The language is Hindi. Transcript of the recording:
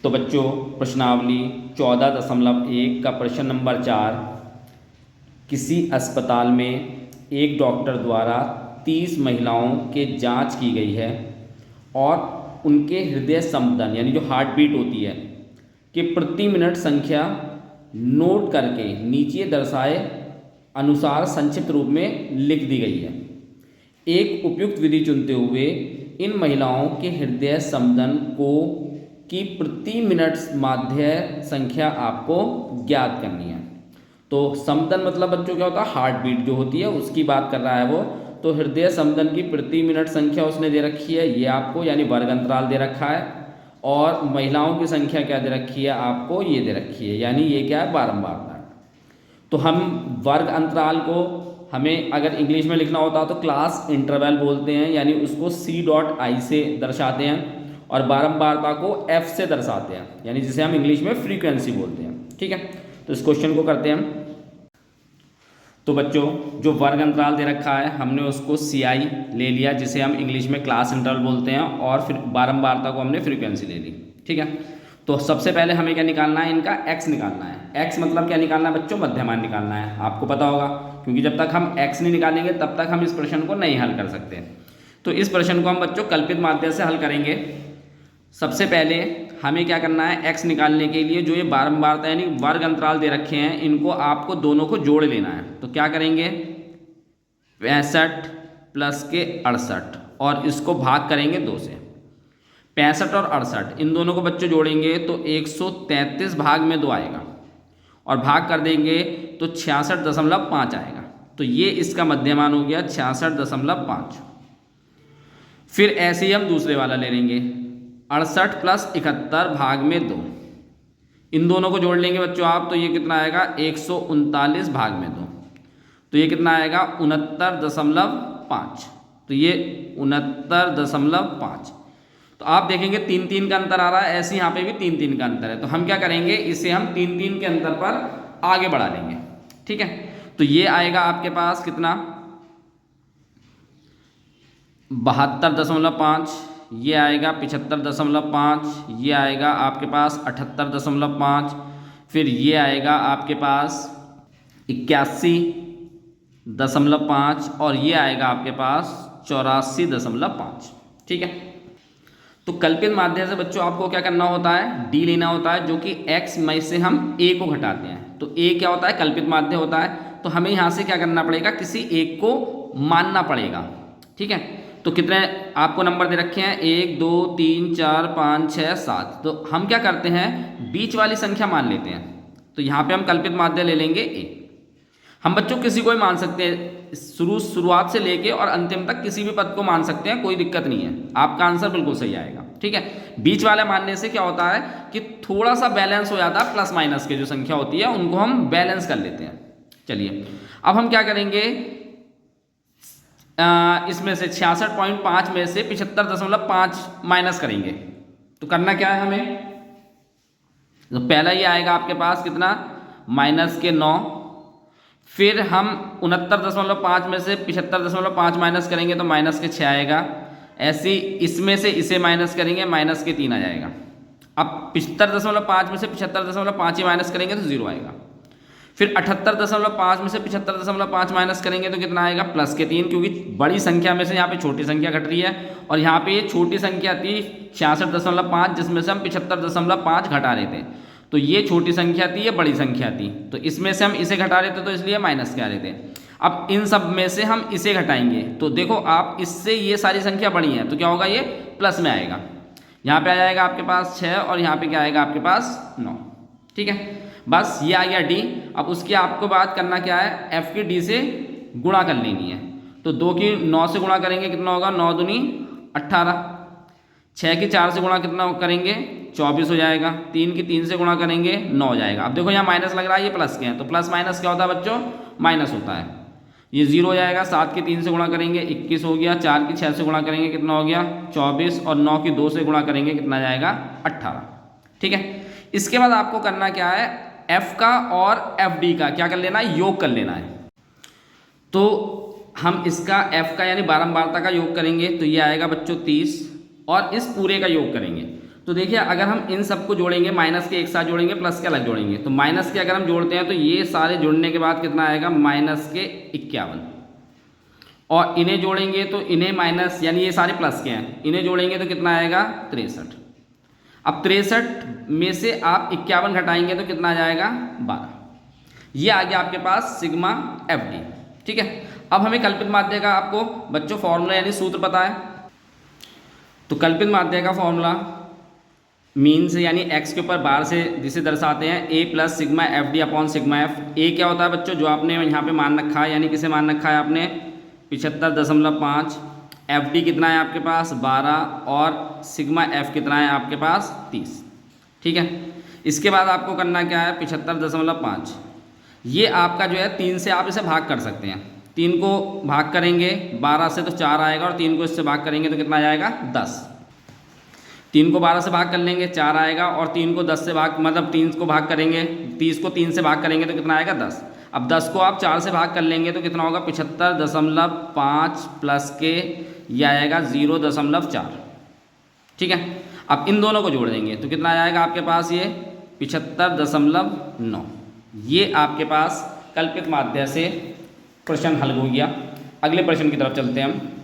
तो बच्चों प्रश्नावली 14.1 का प्रश्न नंबर 4, किसी अस्पताल में एक डॉक्टर द्वारा 30 महिलाओं के जांच की गई है और उनके हृदय स्पंदन यानी जो हार्ट बीट होती है कि प्रति मिनट संख्या नोट करके नीचे दर्शाए अनुसार संक्षिप्त रूप में लिख दी गई है। एक उपयुक्त विधि चुनते हुए इन महिलाओं के हृदय स्पंदन को की प्रति मिनट माध्य संख्या आपको ज्ञात करनी है। तो स्पंदन मतलब बच्चों क्या होता है, हार्ट बीट जो होती है उसकी बात कर रहा है वो। तो हृदय स्पंदन की प्रति मिनट संख्या उसने दे रखी है ये आपको, यानी वर्ग अंतराल दे रखा है। और महिलाओं की संख्या क्या दे रखी है आपको, ये दे रखी है, यानी ये क्या है, बारंबारता। तो हम वर्ग अंतराल को हमें अगर इंग्लिश में लिखना होता तो क्लास इंटरवल बोलते हैं, यानी उसको C.I से दर्शाते हैं, और बारंबारता को F से दर्शाते हैं, यानी जिसे हम इंग्लिश में फ्रीक्वेंसी बोलते हैं। ठीक है, तो इस क्वेश्चन को करते हैं हम। तो बच्चों जो वर्ग अंतराल दे रखा है हमने उसको CI ले लिया, जिसे हम इंग्लिश में क्लास इंटरवल बोलते हैं, और फिर बारंबारता को हमने फ्रीक्वेंसी ले ली। ठीक है, तो सबसे पहले हमें क्या निकालना है, इनका x निकालना है। x मतलब क्या निकालना है बच्चों, मध्यमान निकालना है। आपको पता होगा, क्योंकि जब तक हम x नहीं निकालेंगे तब तक हम इस प्रश्न को नहीं हल कर सकते। तो इस प्रश्न को हम बच्चों कल्पित माध्य से हल करेंगे। सबसे पहले हमें क्या करना है, x निकालने के लिए जो ये बारंबारता यानी वर्ग अंतराल दे रखे हैं इनको आपको दोनों को जोड़ लेना है। तो क्या करेंगे, 65 प्लस के 68, और इसको भाग करेंगे 2 से। 65 और 68 इन दोनों को बच्चों जोड़ेंगे तो 133 भाग में 2 आएगा, और भाग कर देंगे तो 66.5 आएगा। तो ये इसका मध्यमान हो गया 66.5। फिर ऐसे ही हम दूसरे वाला ले लेंगे, 68 प्लस 71 भाग में 2, इन दोनों को जोड़ लेंगे बच्चों आप, तो ये कितना आएगा 139 भाग में 2, तो ये कितना आएगा 69.5। तो ये 69.5। तो आप देखेंगे 3-3 का अंतर आ रहा है, ऐसे यहाँ पे भी 3-3 का अंतर है। तो हम क्या करेंगे, इसे हम 3-3 के अंतर पर आगे बढ़ा लेंगे। ठीक है, तो ये आएगा आपके पास कितना 72.5, ये आएगा 75.5, ये आएगा आपके पास 78.5, फिर ये आएगा आपके पास 81.5, और ये आएगा आपके पास 84.5। ठीक है, तो कल्पित माध्य से बच्चों आपको क्या करना होता है, डी लेना होता है, जो कि x में से हम a को घटाते हैं। तो a क्या होता है, कल्पित माध्य होता है। तो हमें यहाँ से क्या करना पड़ेगा, किसी एक को मानना पड़ेगा। ठीक है, तो कितने आपको नंबर दे रखे हैं, 1 2 3 4 5 6 7। तो हम क्या करते हैं, बीच वाली संख्या मान लेते हैं। तो यहाँ पे हम कल्पित माध्य ले लेंगे a। हम बच्चों किसी को ही मान सकते हैं, शुरुआत से लेके और अंतिम तक किसी भी पद को मान सकते हैं, कोई दिक्कत नहीं है, आपका आंसर बिल्कुल सही आएगा। ठीक है, बीच वाले मानने से क्या होता है कि थोड़ा सा बैलेंस हो जाता है, प्लस माइनस के जो संख्या होती है उनको हम बैलेंस कर लेते हैं। चलिए अब हम क्या करेंगे, इसमें से 66.5 में से 75.5 माइनस करेंगे। तो करना क्या है हमें, तो पहला ये आएगा आपके पास कितना, माइनस के 9, फिर हम 69.5 में से 75.5 माइनस करेंगे तो माइनस के 6 आएगा। ऐसे इसमें से इसे माइनस करेंगे, माइनस के 3 आ जाएगा। अब 75.5 में से 75.5 ही माइनस करेंगे तो 0 आएगा। फिर 78.5 में से 75.5 माइनस करेंगे तो कितना आएगा, प्लस के 3, क्योंकि बड़ी संख्या में से यहाँ पे छोटी संख्या घट रही है, और यहाँ पे ये छोटी संख्या थी 66.5 जिसमें से हम 75.5 घटा रहे थे। तो ये छोटी संख्या थी, ये बड़ी संख्या थी, तो इसमें से हम इसे घटा रहे थे तो इसलिए माइनस के आ रहे थे। अब इन सब में से हम इसे घटाएंगे, तो देखो आप इससे ये सारी संख्या बड़ी है तो क्या होगा, ये प्लस में आएगा। यहाँ पे आ जाएगा आपके पास 6, और यहाँ पे क्या आएगा आपके पास 9। ठीक है, बस ये आ गया डी। अब उसकी आपको बात करना क्या है, एफ की डी से गुणा कर लेनी है। तो 2 की 9 से गुणा करेंगे कितना होगा, 9 दूनी 18। 6 की 4 से गुणा कितना करेंगे, 24 हो जाएगा। 3 की 3 से गुणा करेंगे 9 हो जाएगा। अब देखो यहाँ माइनस लग रहा है, ये प्लस के हैं, तो प्लस माइनस क्या होता है बच्चों, माइनस होता है। ये 0 हो जाएगा। 7 की 3 से गुणा करेंगे 21 हो गया। 4 की 6 से गुणा करेंगे कितना हो गया, 24, और 9 की 2 से गुणा करेंगे कितना जाएगा, 18। ठीक है, इसके बाद आपको करना क्या है, एफ का और एफ डी का क्या कर लेना है, योग कर लेना है। तो हम इसका एफ का यानी बारंबारता का योग करेंगे, तो ये आएगा बच्चों 30, और इस पूरे का योग करेंगे तो देखिए अगर हम इन सबको जोड़ेंगे, माइनस के एक साथ जोड़ेंगे, प्लस के अलग जोड़ेंगे, तो माइनस के अगर हम जोड़ते हैं तो ये सारे जुड़ने के बाद कितना आएगा, माइनस के 51, और इन्हें जोड़ेंगे तो इन्हें माइनस, यानी ये सारे प्लस के हैं, इन्हें जोड़ेंगे तो कितना आएगा 63। अब 63 में से आप 51 घटाएंगे तो कितना आ जाएगा 12। ये आ गया आपके पास सिग्मा FD। ठीक है, अब हमें कल्पित माध्य का आपको बच्चों फॉर्मूला यानी सूत्र पता है। तो कल्पित माध्य का फॉर्मूला मीन से यानी x के ऊपर बार से जिसे दर्शाते हैं a plus sigma FD upon sigma f। a क्या होता है बच्चों, जो आपने यहाँ पे मान रखा है, यानी किसे मान रखा है आपने 75.5। FD कितना है आपके पास 12, और सिग्मा f कितना है आपके पास 30। ठीक है, इसके बाद आपको करना क्या है, 75.5, ये आपका जो है 3 से आप इसे भाग कर सकते हैं। 3 को भाग करेंगे 12 से तो 4 आएगा, और 3 को इससे भाग करेंगे तो कितना आएगा 10। 3 को 12 से भाग कर लेंगे 4 आएगा, और 3 को 10 से भाग, मतलब 3 को भाग करेंगे, 30 को 3 से भाग करेंगे तो कितना आएगा 10। अब 10 को आप 4 से भाग कर लेंगे तो कितना होगा 75.5 प्लस के ये आएगा 0.4। ठीक है, अब इन दोनों को जोड़ देंगे तो कितना आएगा आपके पास ये 75.9। ये आपके पास कल्पित माध्य से प्रश्न हल हो गया। अगले प्रश्न की तरफ चलते हैं हम।